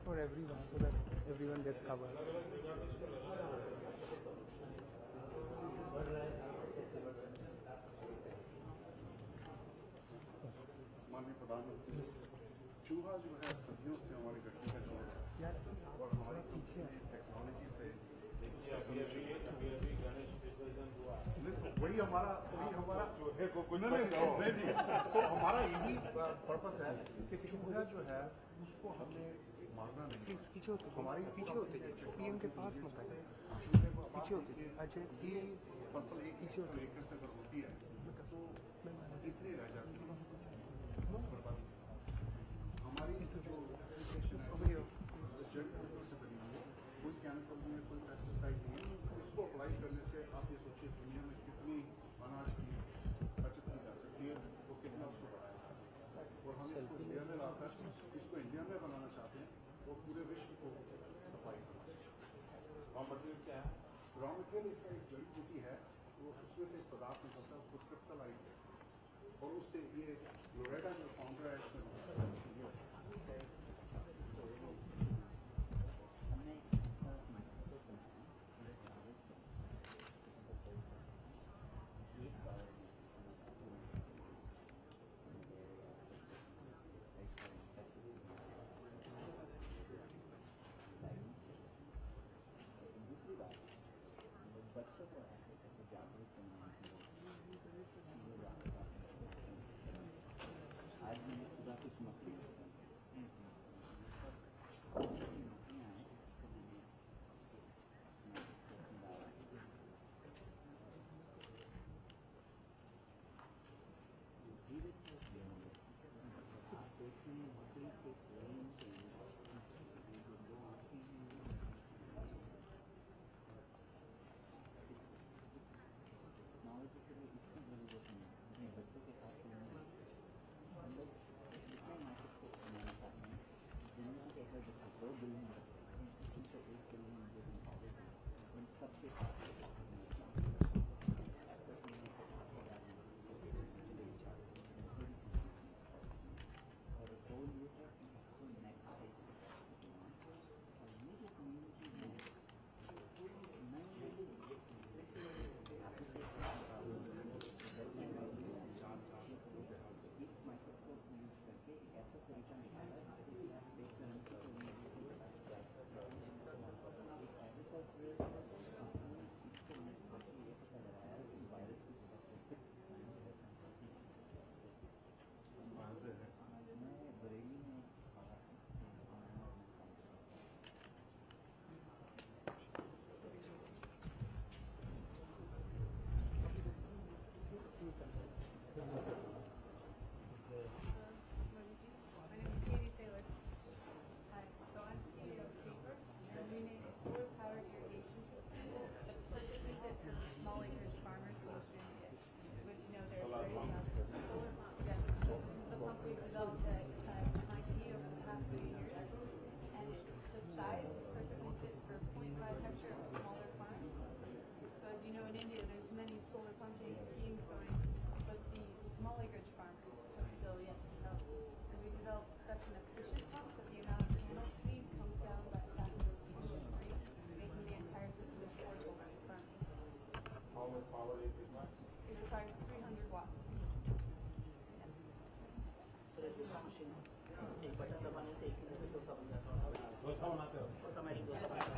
for everyone so that everyone gets covered. माननीय प्रधानमंत्री, चूहा जो है सदियों से हमारी गड्डी का जोड़ है और हमारी टेक्नोलॉजी से वही हमारा सो हमारा यही पर्पस है कि चूहा जो है उसको हमें मारना नहीं। पीछे होते हमारी पीछे होते पीएम के पास मत आइए, पीछे होते अजय ये फसल एक एकड़ से अगर होती है तो इतनी रह जाती है बर्बादी। हमारी जो एप्लीकेशन है जड़ बूटों से बनी हुई है, कोई केमिकल नहीं है, कोई पेस्टिसाइड नहीं है। इसको अप्लाई करने से आप ये सोचिए दुनिया में कितनी अनाज की बचत की जा सकती है और कितना उसको बढ़ाया जा सकता है। और हम इसको इंडिया में लाकर इसको इंडिया में बनाना चाहते हैं और पूरे विश्व को सफाई करना चाहते हैं। रॉ मटेरियल क्या है? रॉ मटेरियल इसका एक जड़ी बूटी है, वो उसमें से एक पदार्थ निकलता है, उसको क्रिप्टोलाइट है और उससे ये लोरेडा जो फाउंडर है इसमें बच्चों को ऐसे जागरूक करना आज मैंने सुबह कुछ मछली टेक्नोलॉजी के लिए इसकी ज़रूरत नहीं है। अपने बच्चों के साथ हम लोग इतने माइक्रोस्कोप बनाना चाहते हैं दुनिया के अगर देखो 2 बिलियन बच्चे हैं तो 1 बिलियन जो उन सबके साथ और गोल ये है कि इसको नेक्स्ट स्टेज और ये जो कम्युनिटी में इस माइक्रोस्कोप को यूज करके ऐसा तरीका निकाला जिससे इसको मिक्स करके ये पता लगाया कि वायरस मैं बरेली में solar-powered irrigation system that's perfectly fit for small acreage farmers nationwide. But you know, they're very solar pump. Yes, this is the pump we've developed at MIT over the past 3 years, and the size is perfectly fit for 0.5 hectare of smaller farms. So as you know, in India, there's many solar pumping schemes going, but the small acreage farmers have still yet to develop. And we developed such an efficient pump that the amount of panel speed comes down by a factor of 2 or 3, making the entire system affordable to farmers. How much power is it? It requires 300 watts. Yes. Sir दूसरा machine एक button दबाने से 1 minute में डोसा बन जाता है। डोसा बनाते हो? ऑटोमेटिक डोसा बनता है।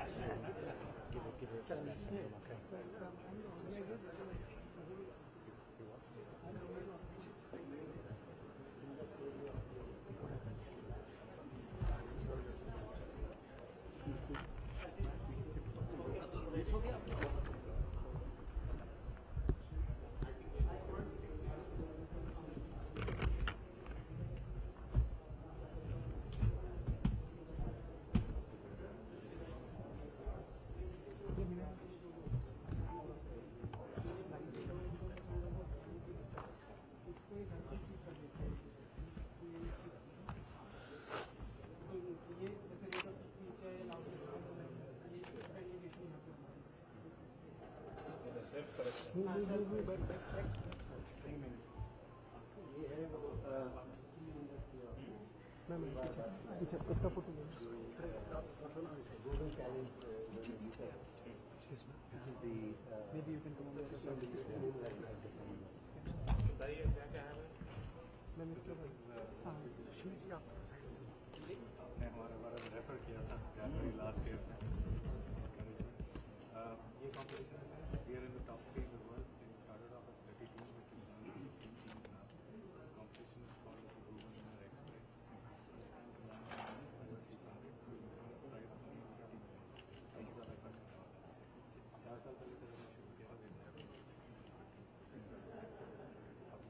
हो गया ये जैसे रेट ऑफ स्पीच है लाउड ये एप्लीकेशन यहाँ पे ये है इसका फोटो ले maybe you can come on the other side. बताइए क्या क्या है मैं मिस्टर हाँ सुशील जी आप ने हमारा रेफर किया था लास्ट ईयर में ये कॉम्पिटिशन है we are in the top 3 in the world we started off as 30 team which is now 16 teams now competition is called the Global Winner Express this time to learn university funded right कई ज़्यादा खर्च हुआ 4 साल पहले से मैंने शुरू किया था अभी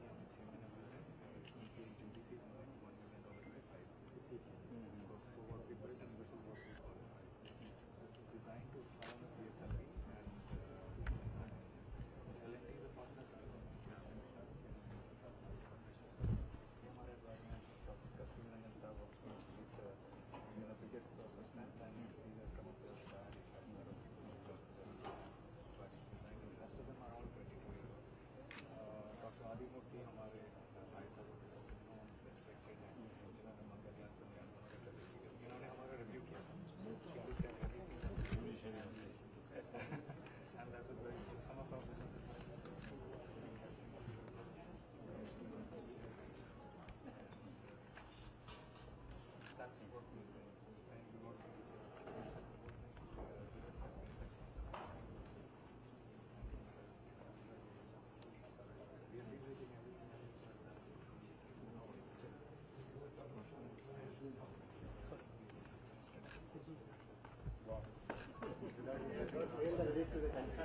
हमें 6 महीने हुए हैं उनकी एक जूरी थी उन्होंने $1 million का प्राइज इसी for what we built and this is what we qualified. This is designed to fly on the PSLV and L&T is a partner to the हमारे environment customer and serve of course is the biggest source of strength and these are some of the priorities that are designed and most of them are all 22 years old. Dr. Adi Murthy हमारे भाई साहब के सबसे known respected and जिन्होंने मंगलयान चंद्रयान दोनों का certificate इन्होंने हमारा review किया था she looked at everything and that was very some of our business advisors that's what we say we're saying we want to reach we are leveraging everything else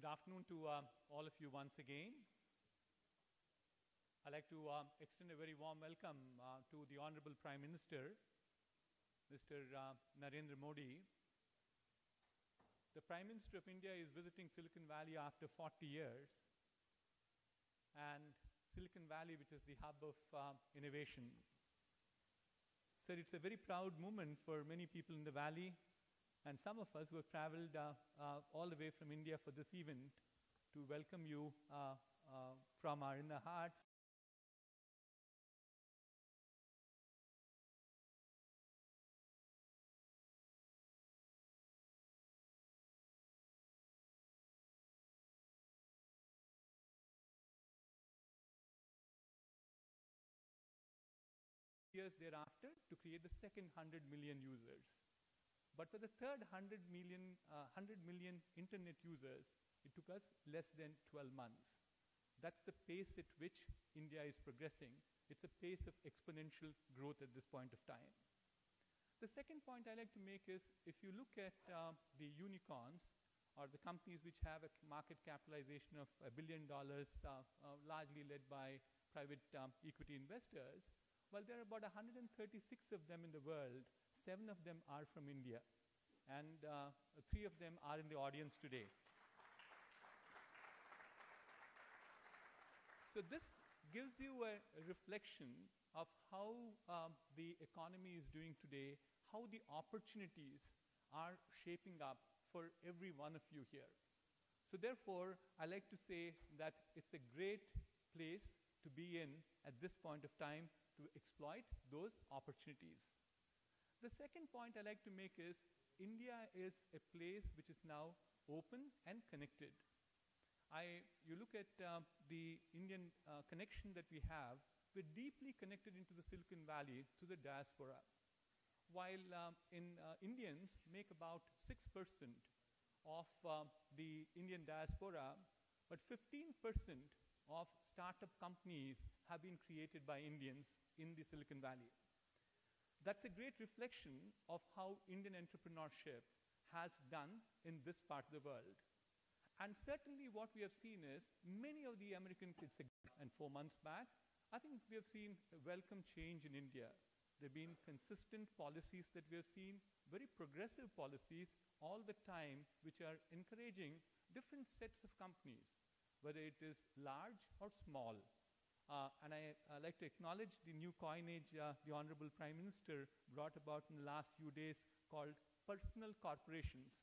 afternoon to all of you once again. I'd like to extend a very warm welcome to the Honorable Prime Minister, Mr. Narendra Modi. The Prime Minister of India is visiting Silicon Valley after 40 years. And Silicon Valley, which is the hub of innovation. So it's a very proud moment for many people in the Valley, and some of us who have traveled all the way from India for this event to welcome you from our inner hearts. Years thereafter to create the second 100 million users. But for the third 100 million internet users, it took us less than 12 months. That's the pace at which India is progressing. It's a pace of exponential growth at this point of time. The second point I like to make is, if you look at the unicorns, or the companies which have a market capitalization of $1 billion, largely led by private equity investors, well, there are about 136 of them in the world. 7 of them are from India. And 3 of them are in the audience today. So this gives you a reflection of how the economy is doing today, how the opportunities are shaping up for every one of you here. So therefore, I like to say that it's a great place to be in at this point of time to exploit those opportunities. The second point I like to make is, India is a place which is now open and connected. You look at the Indian connection that we have, we're deeply connected into the Silicon Valley through the diaspora. While Indians make about 6% of the Indian diaspora, but 15% of startup companies have been created by Indians in the Silicon Valley. That's a great reflection of how Indian entrepreneurship has done in this part of the world. And certainly what we have seen is many of the American kids, and 4 months back, I think we have seen a welcome change in India. There have been consistent policies that we have seen, very progressive policies all the time, which are encouraging different sets of companies, whether it is large or small. And I like to acknowledge the new coinage the Honorable Prime Minister brought about in the last few days called personal corporations.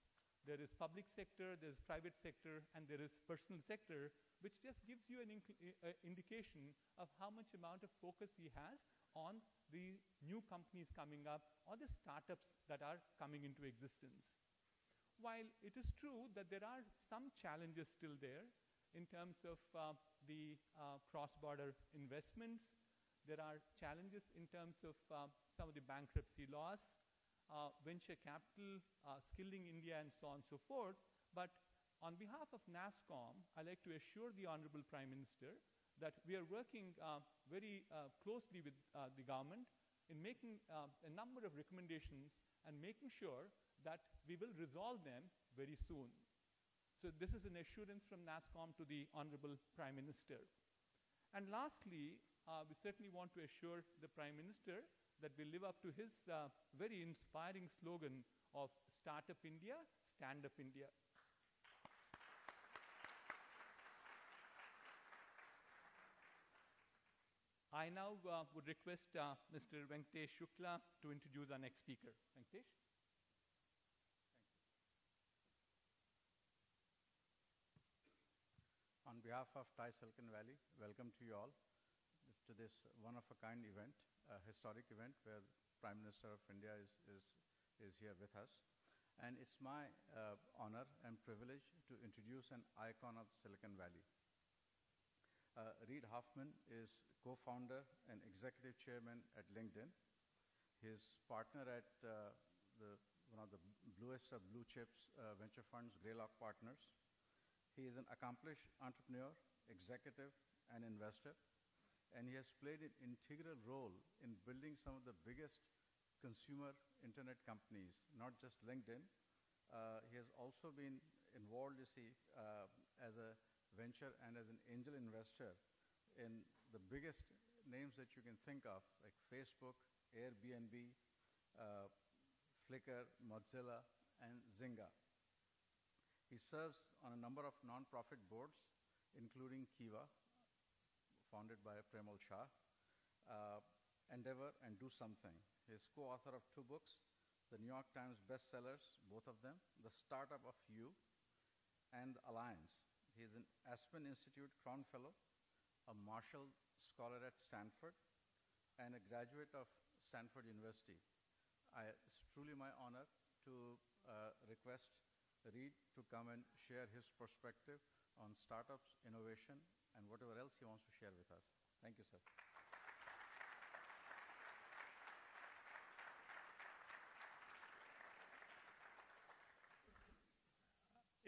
There is public sector, there is private sector, and there is personal sector, which just gives you an indication of how much amount of focus he has on the new companies coming up or the startups that are coming into existence. While it is true that there are some challenges still there, in terms of the cross-border investments, there are challenges in terms of some of the bankruptcy laws, venture capital, skilling India, and so on and so forth. But on behalf of NASSCOM, I'd like to assure the Honorable Prime Minister that we are working very closely with the government in making a number of recommendations and making sure that we will resolve them very soon. So this is an assurance from NASSCOM to the Honorable Prime Minister. And lastly, we certainly want to assure the Prime Minister that we live up to his very inspiring slogan of Startup India, Stand Up India. I now would request Mr. Venkatesh Shukla to introduce our next speaker. Venkatesh. On behalf of TiE Silicon Valley, welcome to you all to this one-of-a-kind event, a historic event where the Prime Minister of India is here with us. And it's my honor and privilege to introduce an icon of Silicon Valley. Reid Hoffman is co-founder and executive chairman at LinkedIn. His partner at one of the bluest of blue chips venture funds, Greylock Partners. He is an accomplished entrepreneur, executive, and investor, and he has played an integral role in building some of the biggest consumer internet companies, not just LinkedIn, He has also been involved, you see, as a venture and as an angel investor in the biggest names that you can think of, like Facebook, Airbnb, Flickr, Mozilla, and Zynga. He serves on a number of non-profit boards, including Kiva, founded by Premal Shah, Endeavor, and Do Something. He is co-author of 2 books, the New York Times bestsellers, both of them, The Startup of You and Alliance. He is an Aspen Institute Crown Fellow, a Marshall Scholar at Stanford, and a graduate of Stanford University. It's truly my honor to request Reed to come and share his perspective on startups, innovation, and whatever else he wants to share with us. Thank you, sir.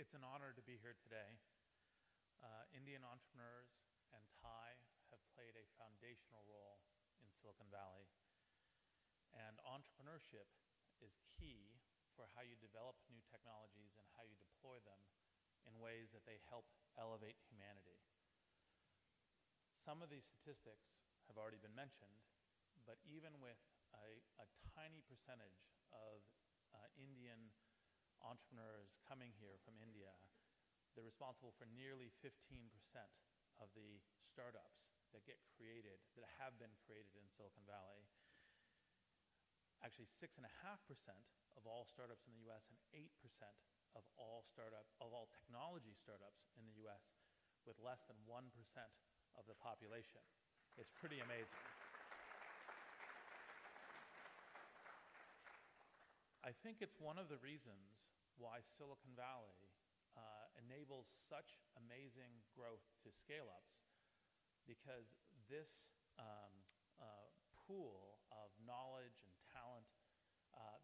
It's an honor to be here today. Indian entrepreneurs and Thai have played a foundational role in Silicon Valley. And entrepreneurship is key for how you develop new technologies and how you deploy them in ways that they help elevate humanity. Some of these statistics have already been mentioned, but even with a tiny percentage of Indian entrepreneurs coming here from India, they're responsible for nearly 15% of the startups that get created, that have been created in Silicon Valley. Actually, 6.5% of all startups in the US and 8% of all technology startups in the US, with less than 1% of the population. It's pretty amazing. I think it's one of the reasons why Silicon Valley enables such amazing growth to scale-ups, because this pool of knowledge and talent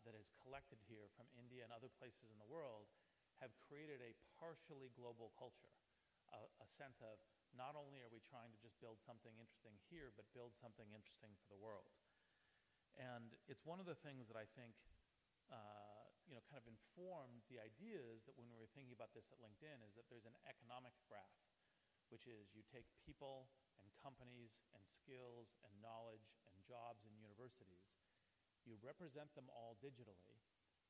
that is collected here from India and other places in the world have created a partially global culture, a sense of not only are we trying to just build something interesting here, but build something interesting for the world. And it's one of the things that I think kind of informed the ideas that when we were thinking about this at LinkedIn is that there's an economic graph, which is you take people and companies and skills and knowledge and jobs and universities, you represent them all digitally,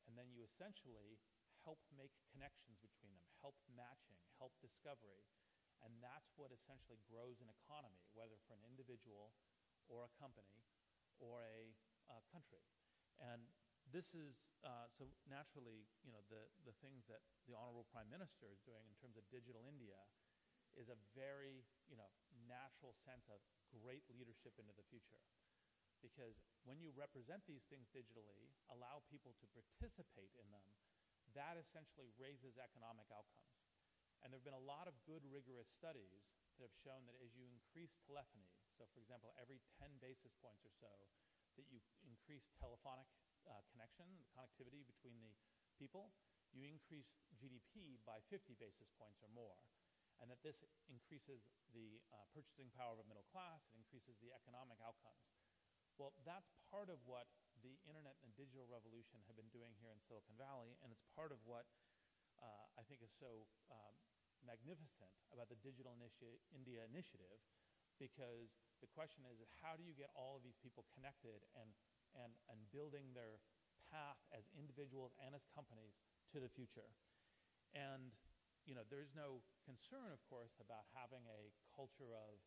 and then you essentially help make connections between them, help matching, help discovery, and that's what essentially grows an economy, whether for an individual or a company or a country. And this is, so naturally, the things that the Honorable Prime Minister is doing in terms of Digital India is a very, natural sense of great leadership into the future. Because when you represent these things digitally, allow people to participate in them, that essentially raises economic outcomes. And there have been a lot of good, rigorous studies that have shown that as you increase telephony, so for example, every 10 basis points or so, that you increase telephonic connection, connectivity between the people, you increase GDP by 50 basis points or more. And that this increases the purchasing power of a middle class, it increases the economic outcomes. Well, that's part of what the internet and digital revolution have been doing here in Silicon Valley, and it's part of what I think is so magnificent about the Digital India initiative, because the question is how do you get all of these people connected and building their path as individuals and as companies to the future. And there's no concern, of course, about having a culture of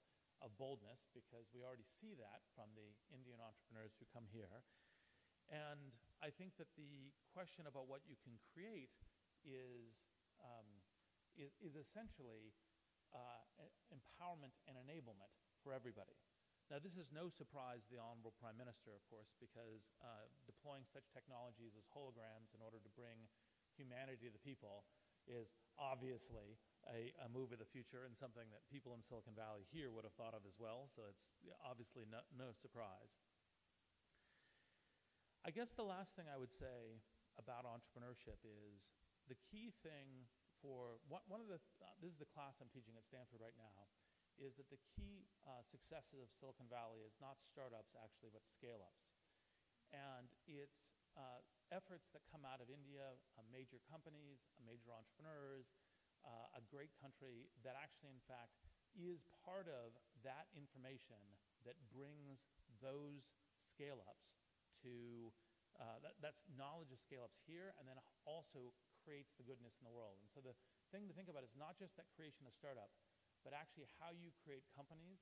boldness, because we already see that from the Indian entrepreneurs who come here. And I think that the question about what you can create is essentially empowerment and enablement for everybody. Now, this is no surprise to the Honorable Prime Minister, of course, because deploying such technologies as holograms in order to bring humanity to the people is obviously a move of the future and something that people in Silicon Valley here would have thought of as well, so it's obviously no surprise. I guess the last thing I would say about entrepreneurship is the key thing for, this is the class I'm teaching at Stanford right now, is that the key successes of Silicon Valley is not startups actually, but scale-ups. And it's efforts that come out of India, major companies, major entrepreneurs, a great country that actually, in fact, is part of that information that brings those scale-ups to, that's knowledge of scale-ups here, and then also creates the goodness in the world. And so the thing to think about is not just that creation of startup, but actually how you create companies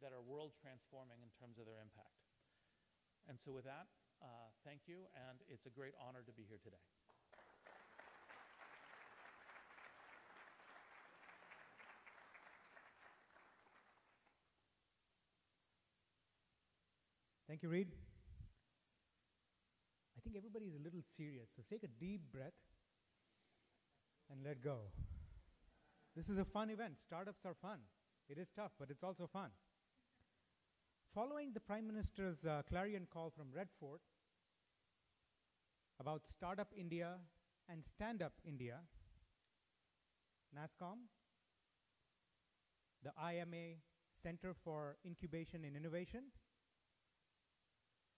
that are world transforming in terms of their impact. And so with that, thank you, and it's a great honor to be here today. Thank you, Reid. I think everybody is a little serious, so take a deep breath and let go. This is a fun event. Startups are fun. It is tough, but it's also fun. Following the Prime Minister's clarion call from Red Fort about Startup India and Stand Up India, NASSCOM, the IMA Center for Incubation and Innovation,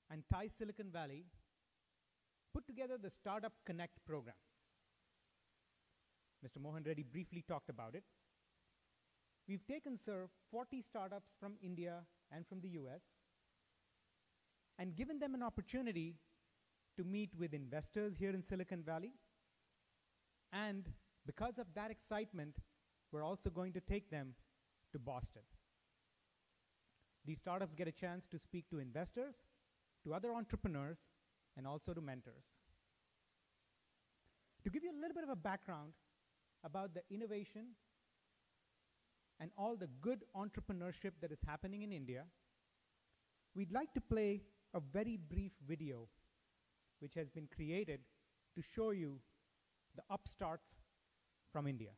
and Thai Silicon Valley put together the Startup Connect program. Mr. Mohan Reddy briefly talked about it. We've taken, sir, 40 startups from India and from the US and given them an opportunity to meet with investors here in Silicon Valley. And because of that excitement, we're also going to take them to Boston. These startups get a chance to speak to investors, to other entrepreneurs, and also to mentors. To give you a little bit of a background about the innovation and all the good entrepreneurship that is happening in India, we'd like to play a very brief video which has been created to show you the upstarts from India.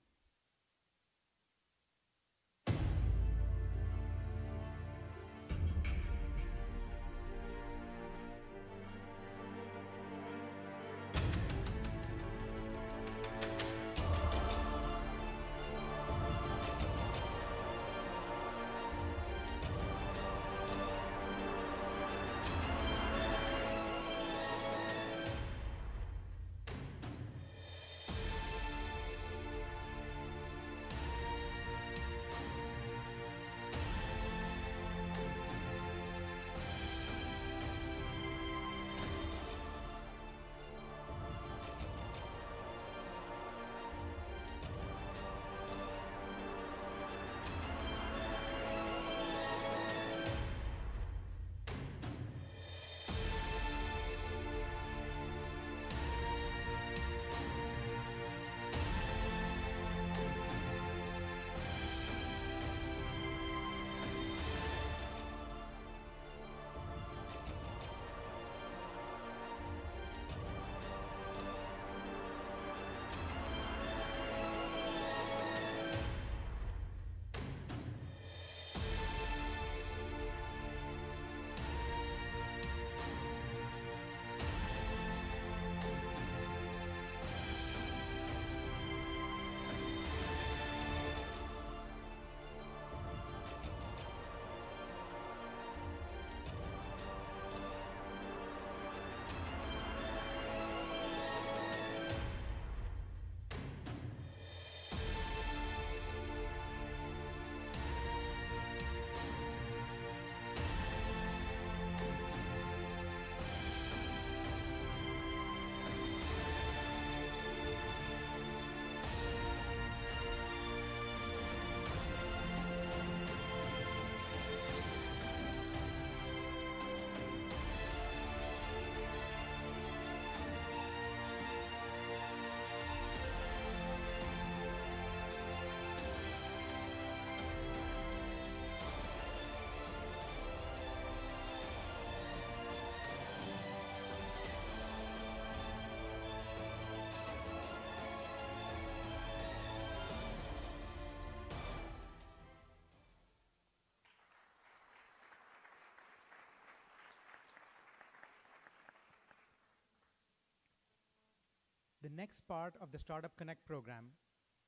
The next part of the Startup Connect program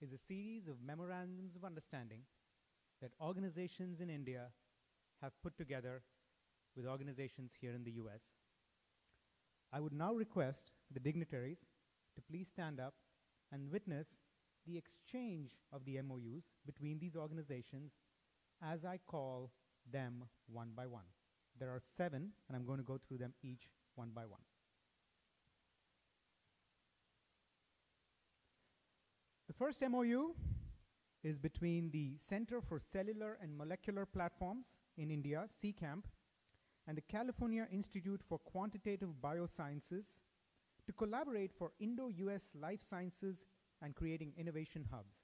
is a series of memorandums of understanding that organizations in India have put together with organizations here in the US. I would now request the dignitaries to please stand up and witness the exchange of the MOUs between these organizations as I call them one by one. There are 7, and I'm going to go through them each one by one. The first MOU is between the Center for Cellular and Molecular Platforms in India, CCAMP, and the California Institute for Quantitative Biosciences to collaborate for Indo-US life sciences and creating innovation hubs.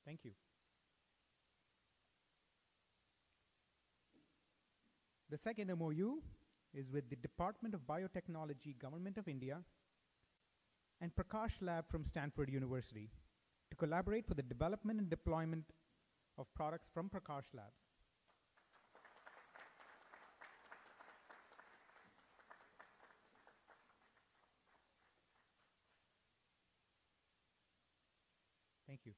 Thank you. The second MOU is with the Department of Biotechnology, Government of India, and Prakash Lab from Stanford University to collaborate for the development and deployment of products from Prakash Labs. Thank you.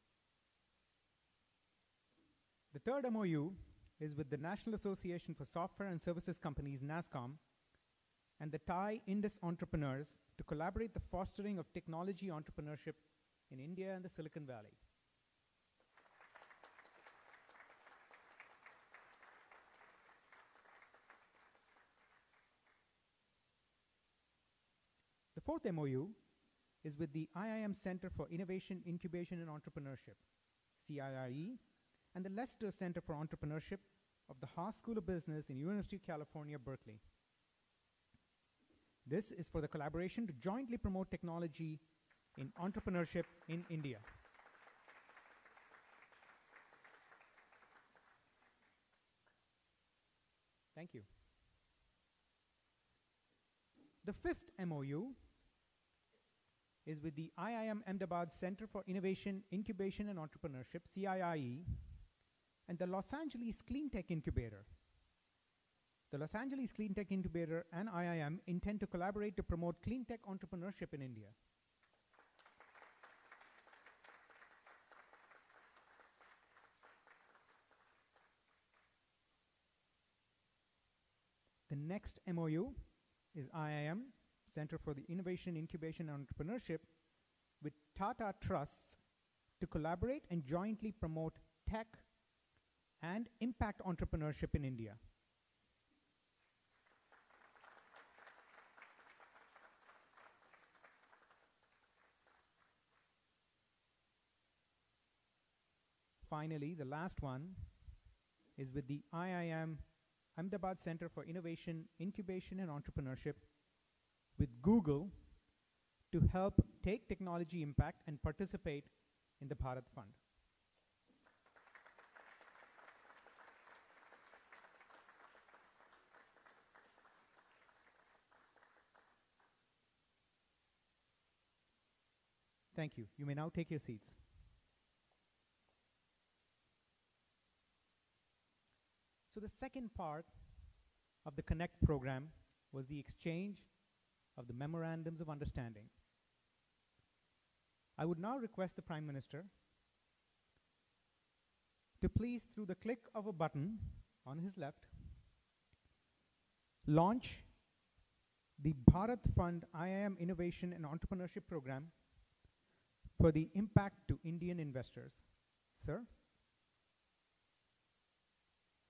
The third MOU is with the National Association for Software and Services Companies, NASSCOM, and the Thai Indus entrepreneurs to collaborate the fostering of technology entrepreneurship in India and the Silicon Valley. The fourth MOU is with the IIM Center for Innovation, Incubation and Entrepreneurship, CIIE, and the Lester Center for Entrepreneurship of the Haas School of Business in University of California, Berkeley. This is for the collaboration to jointly promote technology in entrepreneurship in India. Thank you. The fifth MOU is with the IIM Ahmedabad Center for Innovation, Incubation and Entrepreneurship, CIIE, and the Los Angeles Clean Tech Incubator. The Los Angeles Clean Tech Incubator and IIM intend to collaborate to promote clean tech entrepreneurship in India. The next MOU is IIM, Center for the Innovation, Incubation and Entrepreneurship, with Tata Trusts to collaborate and jointly promote tech and impact entrepreneurship in India. Finally, the last one is with the IIM Ahmedabad Center for Innovation, Incubation and Entrepreneurship with Google to help take technology impact and participate in the Bharat Fund. Thank you. You may now take your seats. So the second part of the Konnect program was the exchange of the memorandums of understanding. I would now request the Prime Minister to please, through the click of a button on his left, launch the Bharat Fund IIM Innovation and Entrepreneurship Program for the impact to Indian investors. Sir?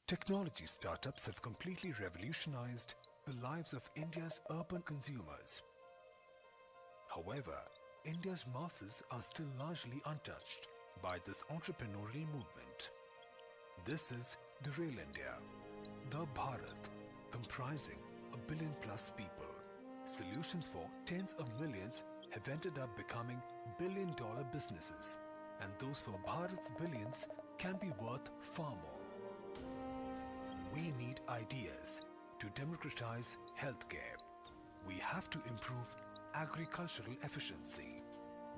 Technology startups have completely revolutionized the lives of India's urban consumers. However, India's masses are still largely untouched by this entrepreneurial movement. This is the real India, the Bharat, comprising 1 billion plus people. Solutions for tens of millions have ended up becoming billion-dollar businesses, and those for Bharat's billions can be worth far more. We need ideas to democratize healthcare. We have to improve agricultural efficiency.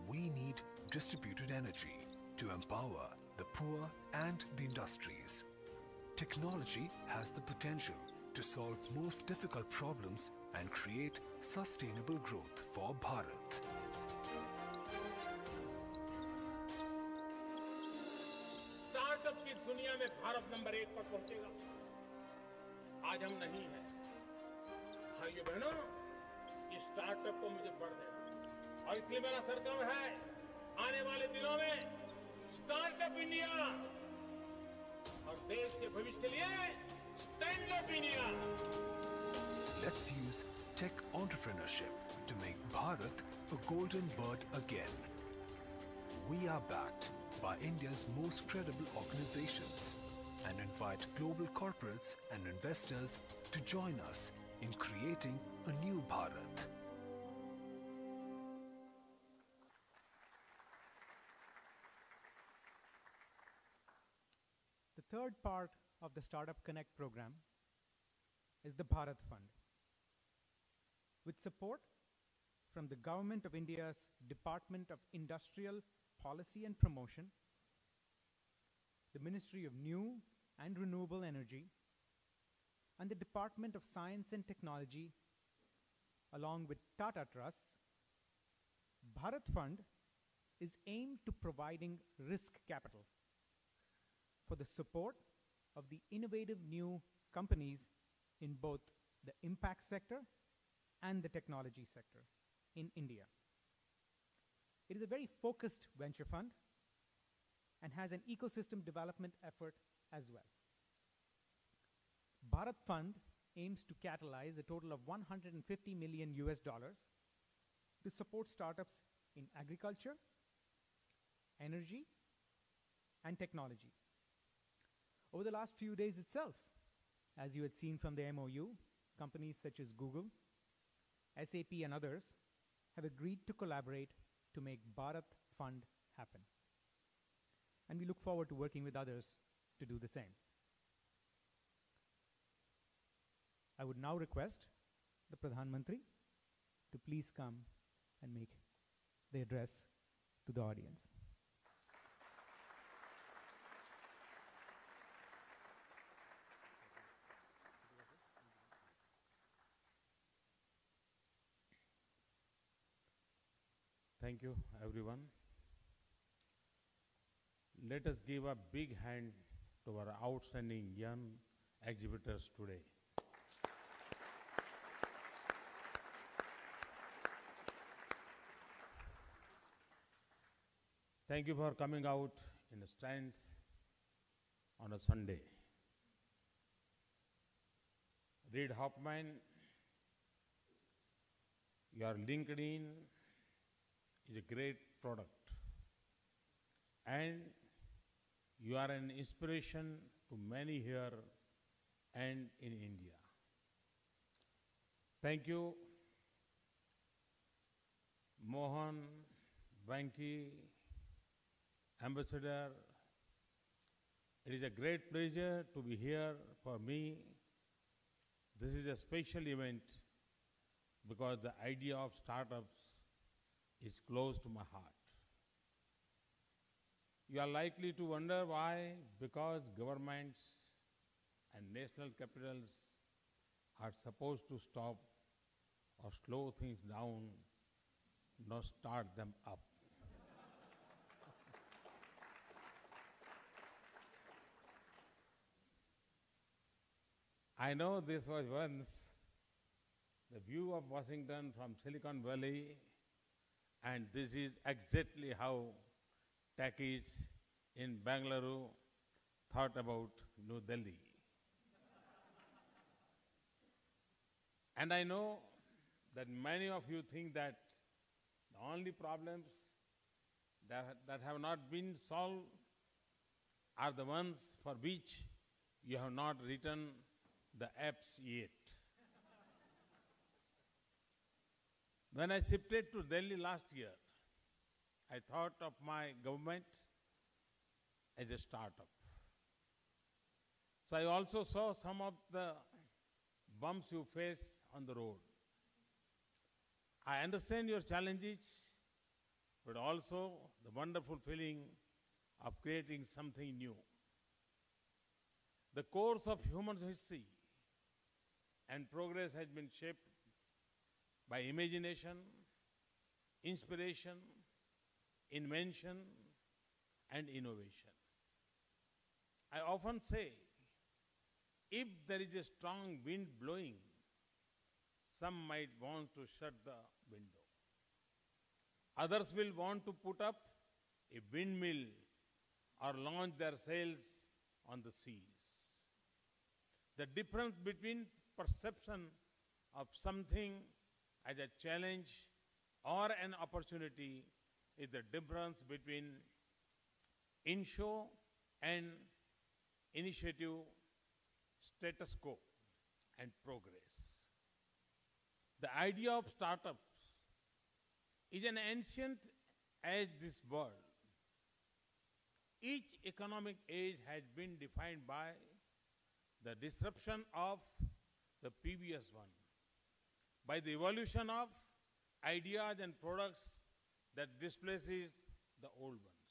We need distributed energy to empower the poor and the industries. Technology has the potential to solve most difficult problems and create sustainable growth for Bharat. Bharat number 1 पर पहुंचेगा। आज हम नहीं हैं। भाइयों बहनों, इस startup को मुझे बढ़ देना और इसलिए मेरा संकल्प है आने वाले दिनों में स्टार्टअप इंडिया और देश के भविष्य के लिए stand up India. Let's use tech entrepreneurship to make Bharat a golden bird again. We are backed by India's most credible organizations and invite global corporates and investors to join us in creating a new Bharat. The third part of the Startup Connect program is the Bharat Fund. With support from the Government of India's Department of Industrial Policy and Promotion, the Ministry of New and Renewable Energy, and the Department of Science and Technology, along with Tata Trusts, Bharat Fund is aimed to providing risk capital for the support of the innovative new companies in both the impact sector and the technology sector in India. It is a very focused venture fund and has an ecosystem development effort as well. Bharat Fund aims to catalyze a total of $150 million to support startups in agriculture, energy, and technology. Over the last few days itself, as you had seen from the MOU, companies such as Google, SAP, and others have agreed to collaborate to make Bharat Fund happen. And we look forward to working with others to do the same. I would now request the Pradhan Mantri to please come and make the address to the audience. Thank you, everyone. Let us give a big hand to our outstanding young exhibitors today. Thank you for coming out in strength on a Sunday. Reid Hoffman, your LinkedIn is a great product, and you are an inspiration to many here and in India. Thank you, Mohan, Banki, Ambassador. It is a great pleasure to be here for me. This is a special event because the idea of startups is close to my heart. You are likely to wonder why, because governments and national capitals are supposed to stop or slow things down, not start them up. I know this was once the view of Washington from Silicon Valley, and this is exactly how techies in Bangalore thought about New Delhi. And I know that many of you think that the only problems that have not been solved are the ones for which you have not written the apps yet. When I shifted to Delhi last year, I thought of my government as a startup. So I also saw some of the bumps you face on the road. I understand your challenges, but also the wonderful feeling of creating something new. The course of human history and progress has been shaped by imagination, inspiration, invention, and innovation. I often say, if there is a strong wind blowing, some might want to shut the window. Others will want to put up a windmill or launch their sails on the seas. The difference between perception of something as a challenge or an opportunity is the difference between in-show and initiative, status quo, and progress. The idea of startups is an ancient as this world. Each economic age has been defined by the disruption of the previous one, by the evolution of ideas and products that displaces the old ones.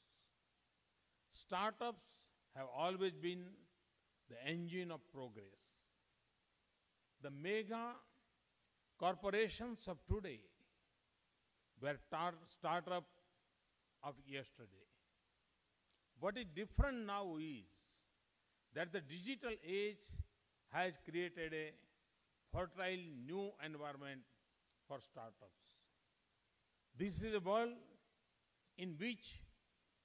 Startups have always been the engine of progress. The mega corporations of today were startups of yesterday. What is different now is that the digital age has created a fertile new environment for startups. This is a world in which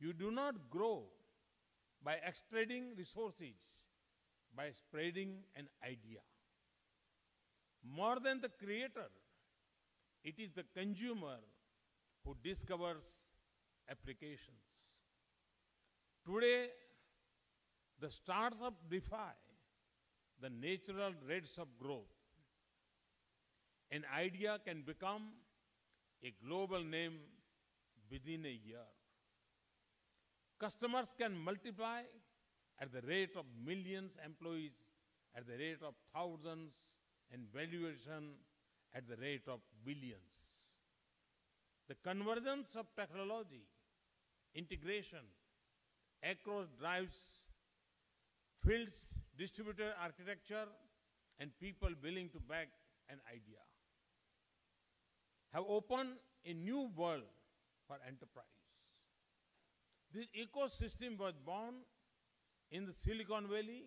you do not grow by extracting resources, by spreading an idea. More than the creator, it is the consumer who discovers applications. Today, the startups defy the natural rates of growth. An idea can become a global name within a year. Customers can multiply at the rate of millions, employees at the rate of thousands, and valuation at the rate of billions. The convergence of technology, integration across drives, fields, distributed architecture, and people willing to back an idea have opened a new world for enterprise. This ecosystem was born in the Silicon Valley.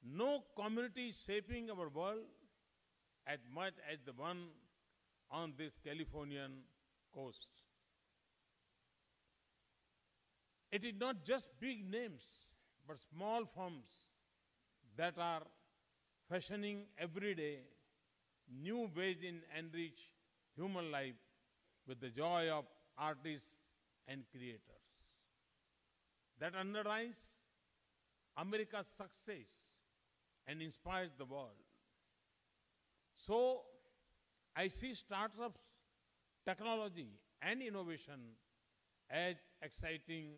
No community is shaping our world as much as the one on this Californian coast. It is not just big names, but small firms that are fashioning every day new ways in enrich human life with the joy of artists and creators. That underlines America's success and inspires the world. So, I see startups, technology, and innovation as exciting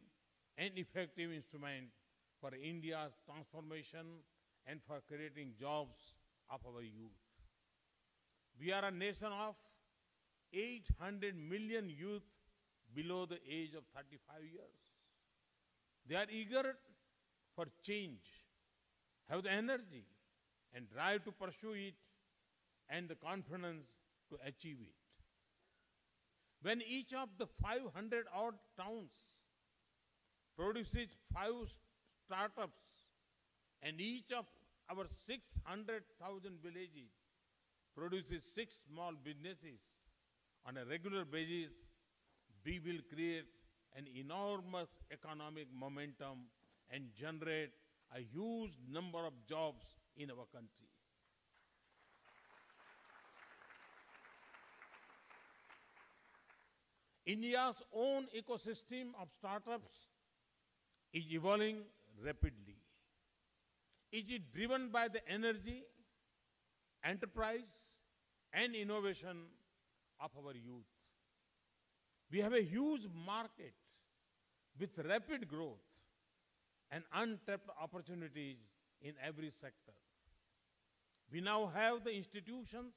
and effective instrument for India's transformation and for creating jobs of our youth. We are a nation of 800 million youth below the age of 35 years. They are eager for change, have the energy and drive to pursue it, and the confidence to achieve it. When each of the 500 odd towns produces 5 startups and each of our 600,000 villages produces 6 small businesses on a regular basis, we will create an enormous economic momentum and generate a huge number of jobs in our country. India's own ecosystem of startups is evolving rapidly. It is driven by the energy, enterprise, and innovation of our youth. We have a huge market with rapid growth and untapped opportunities in every sector. We now have the institutions,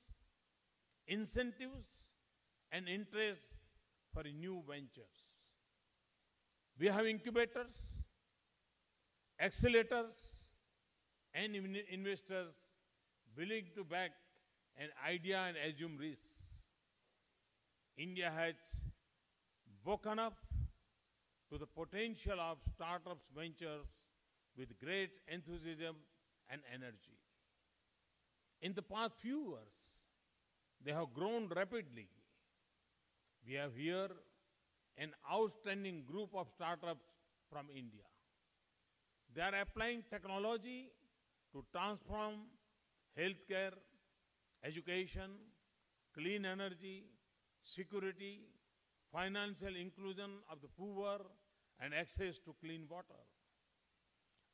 incentives, and interest for new ventures. We have incubators, accelerators, and investors willing to back an idea and assume risks. India has woken up to the potential of startups ventures with great enthusiasm and energy. In the past few years, they have grown rapidly. We have here an outstanding group of startups from India. They are applying technology to transform healthcare, education, clean energy, security, financial inclusion of the poor, and access to clean water.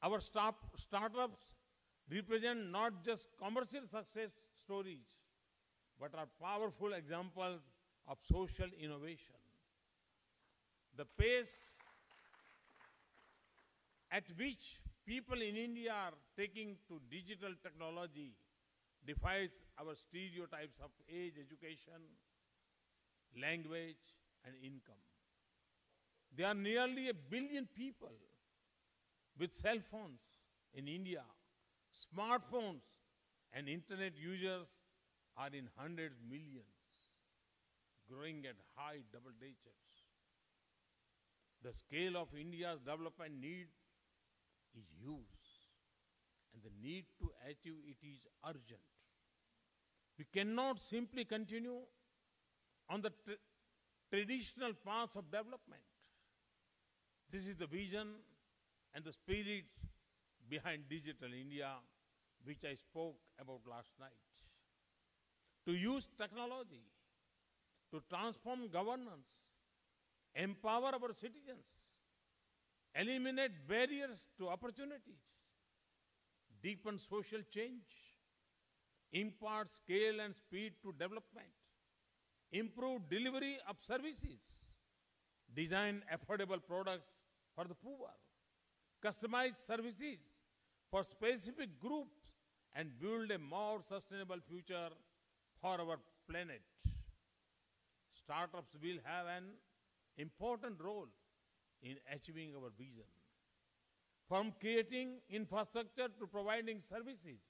Our startups represent not just commercial success stories, but are powerful examples of social innovation. The pace at which people in India are taking to digital technology defies our stereotypes of age, education, language, and income. There are nearly 1 billion people with cell phones in India. Smartphones and internet users are in hundreds of millions, growing at high double digits. The scale of India's development need is huge, and the need to achieve it is urgent. We cannot simply continue on the traditional paths of development. This is the vision and the spirit behind Digital India, which I spoke about last night. To use technology to transform governance, empower our citizens, eliminate barriers to opportunities, deepen social change, impart scale and speed to development, improve delivery of services, design affordable products for the poor, customize services for specific groups, and build a more sustainable future for our planet. Startups will have an important role in achieving our vision. From creating infrastructure to providing services,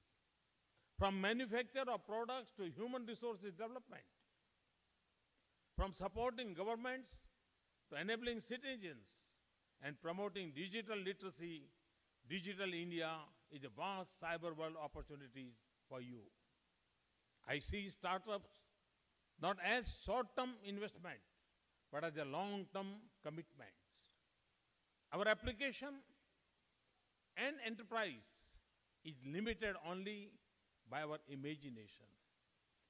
from manufacture of products to human resources development, from supporting governments to enabling citizens and promoting digital literacy, Digital India is a vast cyber world opportunities for you. I see startups not as short-term investment, but as a long-term commitment. Our application and enterprise is limited only by our imagination.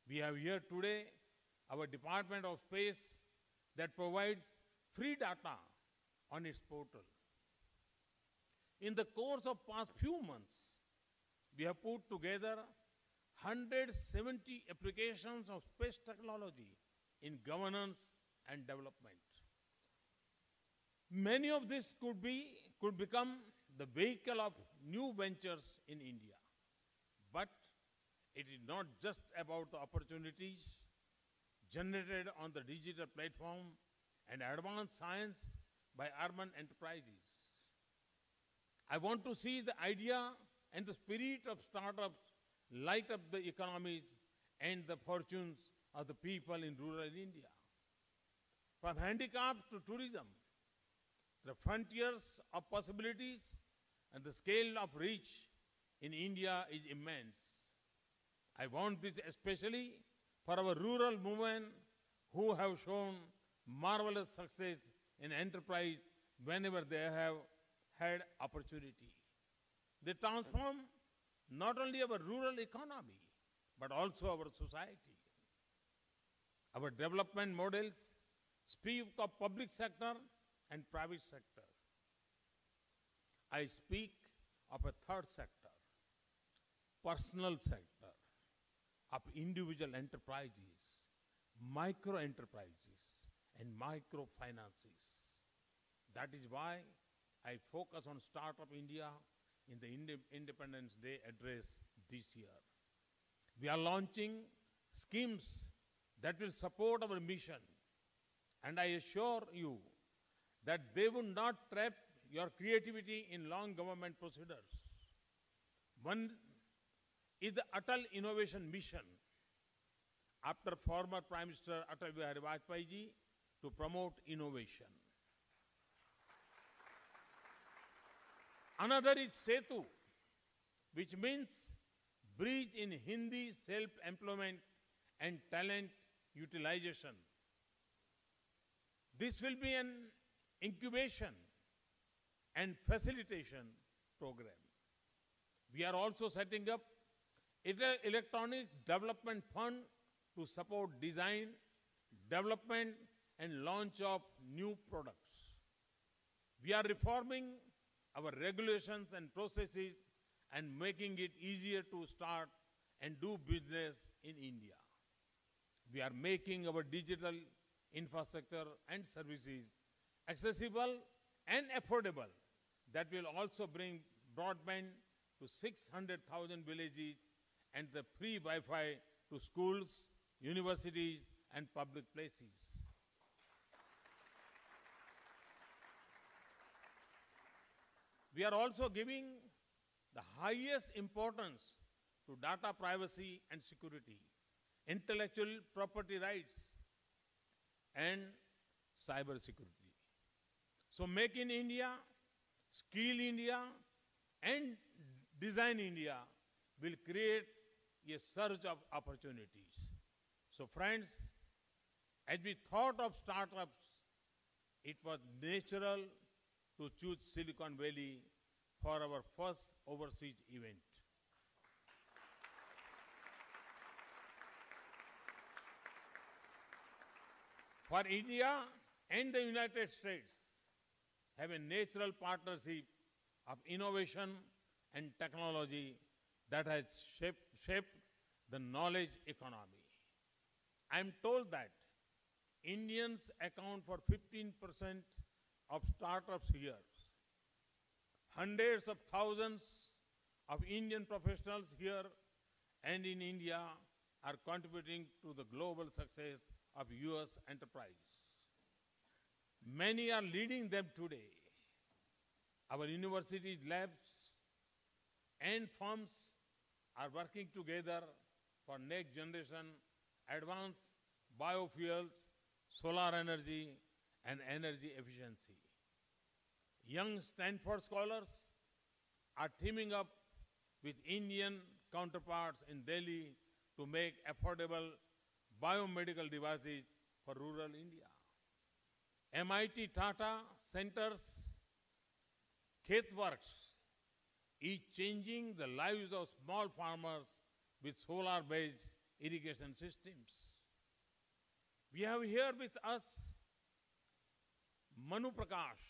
We have here today our Department of Space that provides free data on its portal. In the course of past few months, we have put together 170 applications of space technology in governance and development. Many of these could become the vehicle of new ventures in India. But it is not just about the opportunities generated on the digital platform and advanced science by urban enterprises. I want to see the idea and the spirit of startups light up the economies and the fortunes of the people in rural India. From handicrafts to tourism, the frontiers of possibilities and the scale of reach in India is immense. I want this especially for our rural women who have shown marvelous success in enterprise whenever they have had opportunity. They transform not only our rural economy, but also our society. Our development models speak of public sector and private sector. I speak of a third sector, personal sector, of individual enterprises, micro enterprises, and microfinances. That is why I focus on Startup India in the Independence Day address this year. We are launching schemes that will support our mission, and I assure you that they will not trap your creativity in long government procedures. One is the Atal Innovation Mission, after former Prime Minister Atal Bihari Vajpayee ji, to promote innovation. Another is Setu, which means bridge in Hindi, self-employment and talent utilization. This will be an incubation and facilitation program. We are also setting up electronic development fund to support design, development and launch of new products. We are reforming our regulations and processes and making it easier to start and do business in India. We are making our digital infrastructure and services accessible and affordable. That will also bring broadband to 600,000 villages and the free Wi-Fi to schools, universities and public places. We are also giving the highest importance to data privacy and security, intellectual property rights, and cyber security. So Make in India, Skill India, and Design India will create a surge of opportunities. So friends, as we thought of startups, it was natural to choose Silicon Valley for our first overseas event. For India and the United States have a natural partnership of innovation and technology that has shaped the knowledge economy. I am told that Indians account for 15% of startups here. Hundreds of thousands of Indian professionals here and in India are contributing to the global success of US enterprise. Many are leading them today. Our universities, labs, and firms are working together for next generation advanced biofuels, solar energy, and energy efficiency. Young Stanford scholars are teaming up with Indian counterparts in Delhi to make affordable biomedical devices for rural India. MIT Tata Center's KhetWorks is changing the lives of small farmers with solar-based irrigation systems. We have here with us Manu Prakash,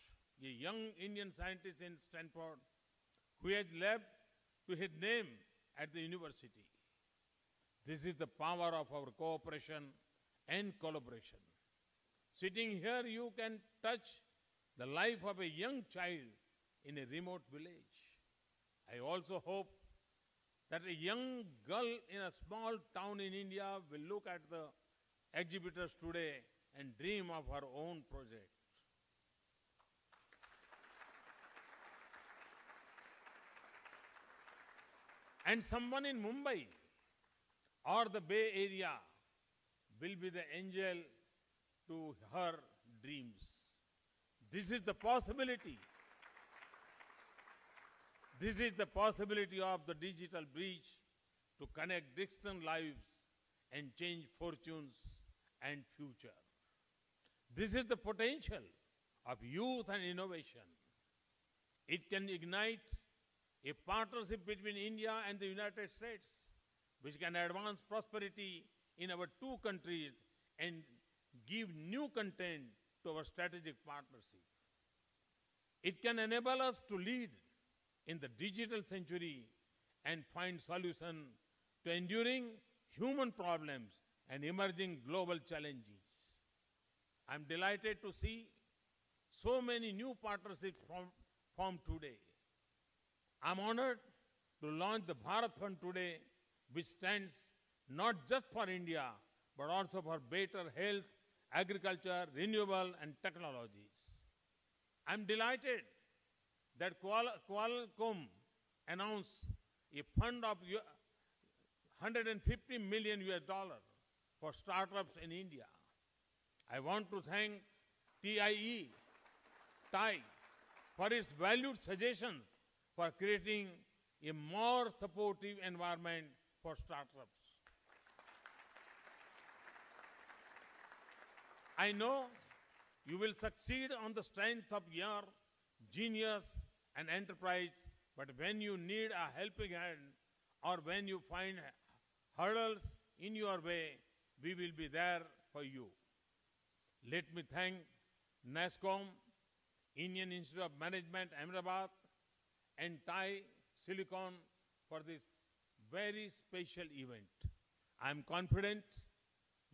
a young Indian scientist in Stanford who has left to his name at the university. This is the power of our cooperation and collaboration. Sitting here, you can touch the life of a young child in a remote village. I also hope that a young girl in a small town in India will look at the exhibitors today and dream of her own project. And someone in Mumbai or the Bay Area will be the angel to her dreams. This is the possibility. This is the possibility of the digital bridge to connect distant lives and change fortunes and future. This is the potential of youth and innovation. It can ignite a partnership between India and the United States, which can advance prosperity in our two countries and give new content to our strategic partnership. It can enable us to lead in the digital century and find solutions to enduring human problems and emerging global challenges. I'm delighted to see so many new partnerships formed today. I'm honored to launch the Bharat Fund today, which stands not just for India, but also for better health, agriculture, renewable, and technologies. I'm delighted that Qualcomm announced a fund of $150 million for startups in India. I want to thank TIE for its valued suggestions for creating a more supportive environment for startups. I know you will succeed on the strength of your genius and enterprise, but when you need a helping hand or when you find hurdles in your way, we will be there for you. Let me thank NASSCOM, Indian Institute of Management, Ahmedabad, and Thai Silicon for this very special event. I am confident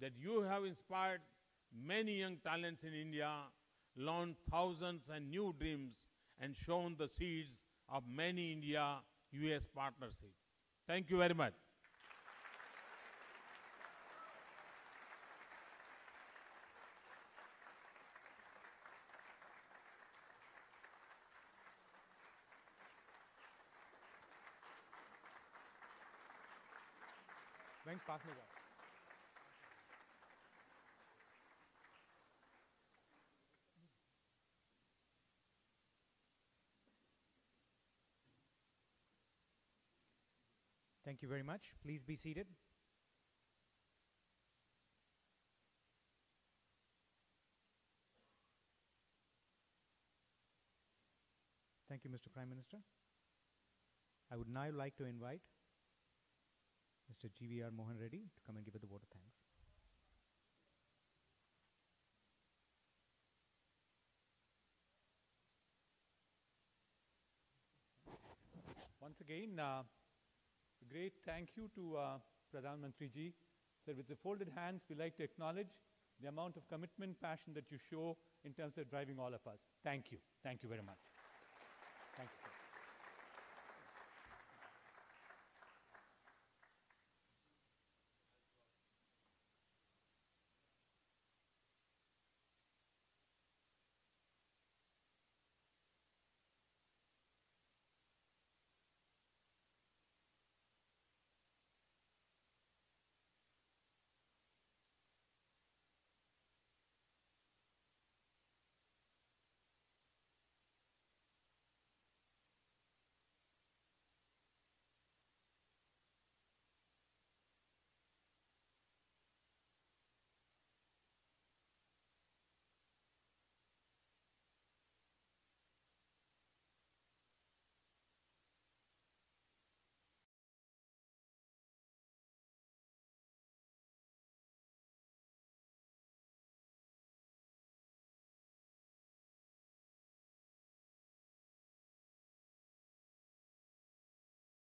that you have inspired many young talents in India, launched thousands and new dreams, and shown the seeds of many India-US partnerships. Thank you very much. Thanks, pass me that. Thank you very much. Please be seated. Thank you, Mr. Prime Minister. I would now like to invite Mr. GVR Mohan Reddy to come and give it the vote of thanks. Once again, a great thank you to Pradhan Mantri ji. Sir, with the folded hands, we like to acknowledge the amount of commitment, passion that you show in terms of driving all of us. Thank you. Thank you very much.